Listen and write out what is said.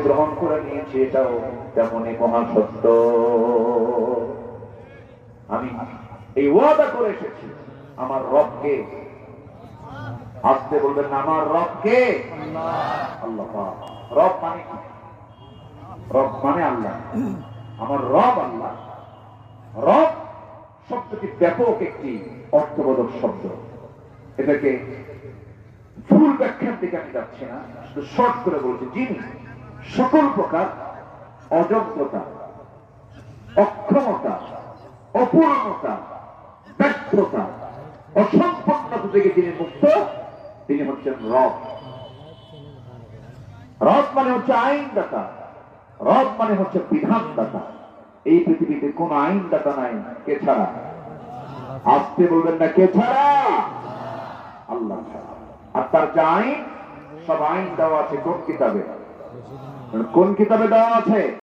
গ্রহণ করে নিয়েছি, এটাও তেমনই মহা সত্য। আমি এই ওয়াদা করে এসেছি আমার রবকে, আসতে বলবেন না, আমার রবকে। আল্লাহ রব মানে কি? রব মানে আল্লাহ, আমার রব আল্লাহ। রব শব্দটি ব্যাপক একটি অর্থবোধক শব্দ। এটাকে ফুল ব্যাখ্যার দিকে আমি যাচ্ছি না, শুধু শর্ট করে বলছি, যিনি সকল প্রকার অযোগ্যতা, অক্ষমতা, অপূর্ণতা, ব্যর্থতা, অসম্পন্নতা থেকে যিনি মুক্ত, তিনি হচ্ছেন রব। রব মানে হচ্ছে আইনদাতা, রব মানে হচ্ছে বিধানদাতা। এই পৃথিবীতে কোন আইনদাতা নাই কে ছাড়া? আসতে বলবেন না, কে ছাড়া? আল্লাহ ছাড়া। আর তার যে আইন, সব আইন দেওয়া আছে কোন কিতাবে? কোন কিতাবে দেওয়া আছে?